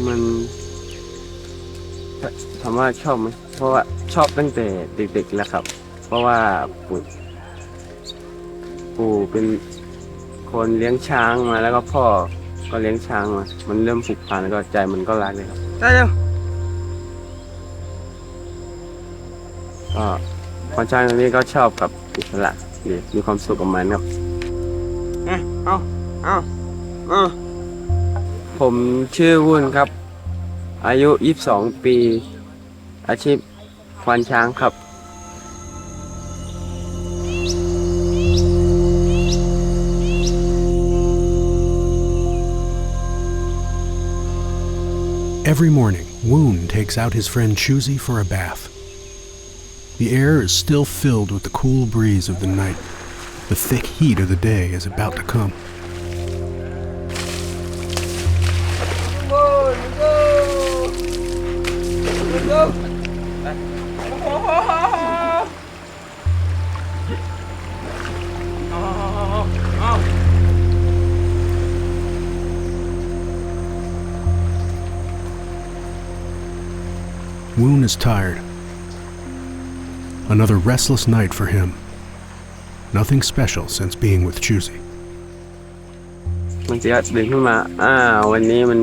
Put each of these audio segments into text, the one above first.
มันถามว่าชอบไหมเพราะว่าชอบตั้งแต่เด็กๆแล้วครับเพราะว่าปู่เป็นคนเลี้ยงช้างมาแล้วก็พ่อก็เลี้ยงช้างมามันเริ่มผูกพันแล้วก็ใจมันก็รักเลยครับได้ยังก็ควานช้างตัวนี้ก็ชอบกับอิสระมีความสุขกับมันครับเอาผมชื่อวุ้นครับอายุ22 ปีอาชีพควานช้างครับ Every morning, Wun takes out his friend Choosri for a bath. The air is still filled with the cool breeze of the night. The thick heat of the day is about to come. Wun is tired. Another restless night for him. Nothing special since being with Choosri. มันจะตื่นขึ้นมาวันนี้มัน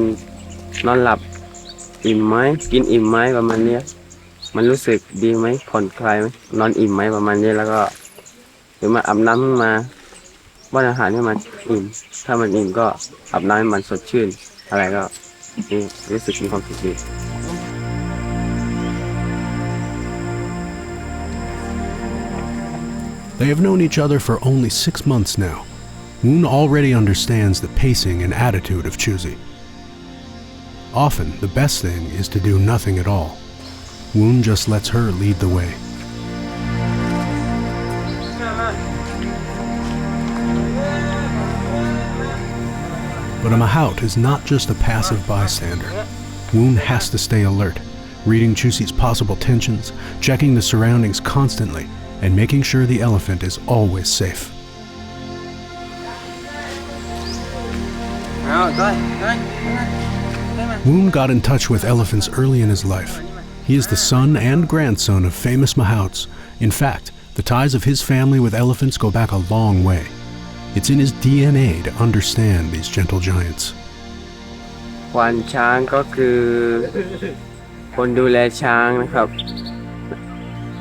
นอนหลับอิ่มไหมกินอิ่มไหมประมาณนี้มันรู้สึกดีไหมผ่อนคลายไหมนอนอิ่มไหมประมาณนี้แล้วก็ถึงมาอาบน้ำขึ้นมาป้อนอาหารให้มันอิ่มถ้ามันอิ่มก็อาบน้ำให้มันสดชื่นอะไรก็รู้สึกมีความสุขดี They have known each other for only 6 months now. Wun already understands the pacing and attitude of Choosri. Often, the best thing is to do nothing at all. Wun just lets her lead the way. But a Mahout is not just a passive bystander. Wun has to stay alert, reading Choosri's possible tensions, checking the surroundings constantly, and making sure the elephant is always safe. Wun got in touch with elephants early in his life. He is the son and grandson of famous Mahouts. In fact, the ties of his family with elephants go back a long way. It's in his DNA to understand these gentle giants. ควานช้างก็คือคนดูแลช้างนะครับ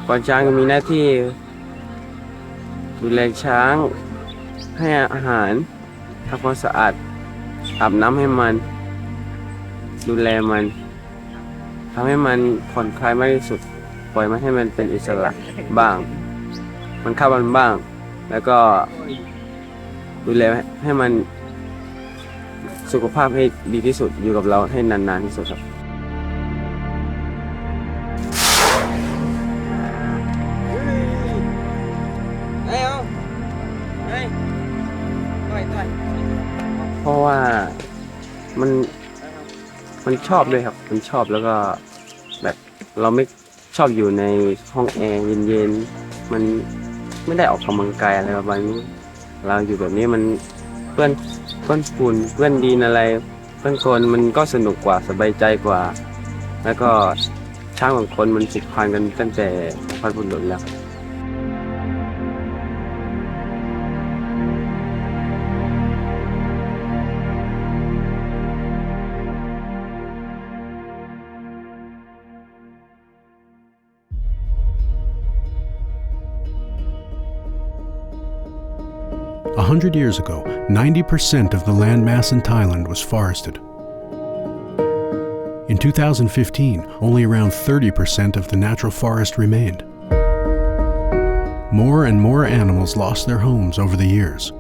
ควานช้างมีหน้าที่ดูแลช้างให้อาหารทำความสะอาดอาบน้ำให้มันดูแลมันทำให้มันผ่อนคลายมากที่สุดปล่อยมันให้มันเป็นอิสระบ้างมันเข้ามันบ้างแล้วก็ดูแลให้มันสุขภาพให้ดีที่สุดอยู่กับเราให้นานๆที่สุดครับเพราะว่ามันชอบด้วยครับมันชอบแล้วก็แบบเราไม่ชอบอยู่ในห้องแอร์เย็นๆมันไม่ได้ออกกำลังกายอะไรประมาณนี้เราอยู่แบบนี้มันเพื่อนฝุ่นเพื่อนดินอะไรเพื่อนคนมันก็สนุกกว่าสบายใจกว่าแล้วก็ช้างของคนมันผูกพันกันตั้งแต่บรรพบุรุษแล้ว 100 years ago, 90% of the landmass in Thailand was forested. In 2015, only around 30% of the natural forest remained. More and more animals lost their homes over the years.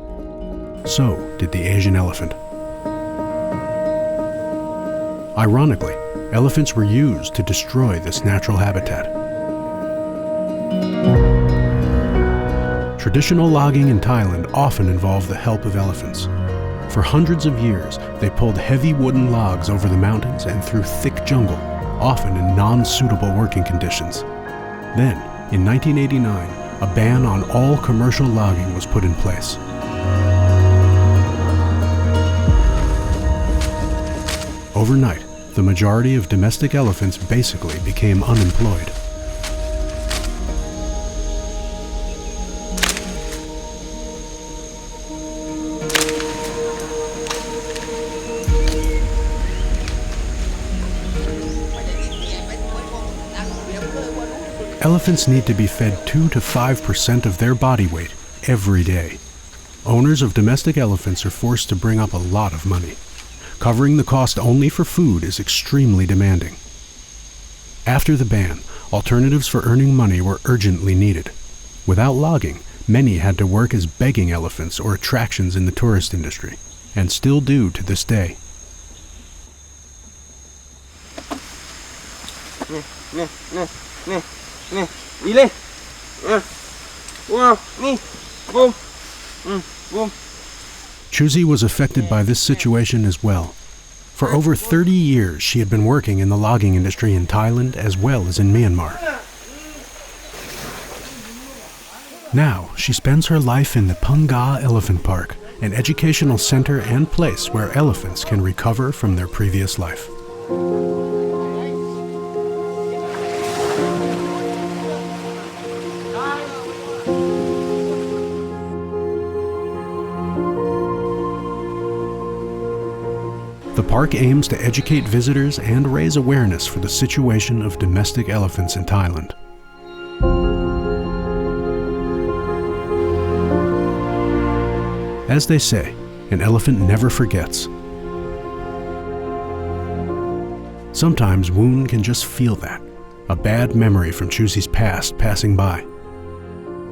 So did the Asian elephant. Ironically, elephants were used to destroy this natural habitat. Traditional logging in Thailand often involved the help of elephants. For hundreds of years, they pulled heavy wooden logs over the mountains and through thick jungle, often in non-suitable working conditions. Then, in 1989, a ban on all commercial logging was put in place. Overnight, the majority of domestic elephants basically became unemployed. Elephants need to be fed 2 to 5% of their body weight every day. Owners of domestic elephants are forced to bring up a lot of money. Covering the cost only for food is extremely demanding. After the ban, alternatives for earning money were urgently needed. Without logging, many had to work as begging elephants or attractions in the tourist industry, and still do to this day. Choosri was affected by this situation as well. For over 30 years, she had been working in the logging industry in Thailand as well as in Myanmar. Now, she spends her life in the Phang Nga Elephant Park, an educational center and place where elephants can recover from their previous life. The park aims to educate visitors and raise awareness for the situation of domestic elephants in Thailand. As they say, an elephant never forgets. Sometimes Wun can just feel that, a bad memory from Choosri's past passing by.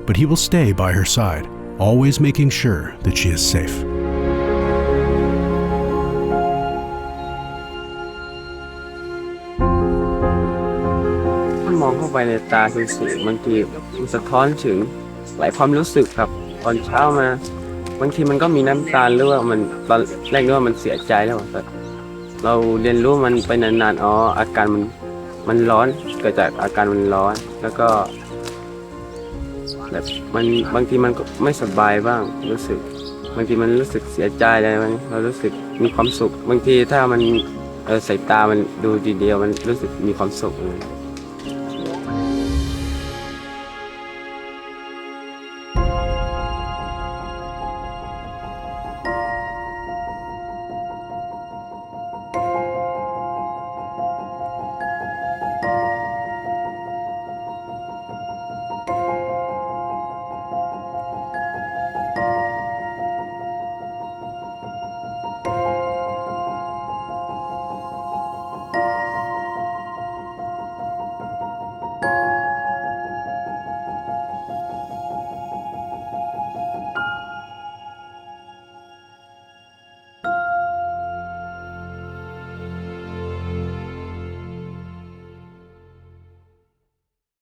But he will stay by her side, always making sure that she is safe.มองเข้าไปในตาคือสีบางทีมันสะท้อนถึงหลายความรู้สึกครับตอนเช้ามาบางทีมันก็มีน้ำตาหรือว่ามันตอนแรกนึกว่ามันเสียใจแล้วแต่เราเรียนรู้มันไปนานๆอาการมันร้อนเกิดจากอาการมันร้อนแล้วก็แบบมันบางทีมันก็ไม่สบายบ้างรู้สึกบางทีมันรู้สึกเสียใจอะไรบางเรารู้สึกมีความสุขบางทีถ้ามันสายตามันดูดีเดียวมันรู้สึกมีความสุข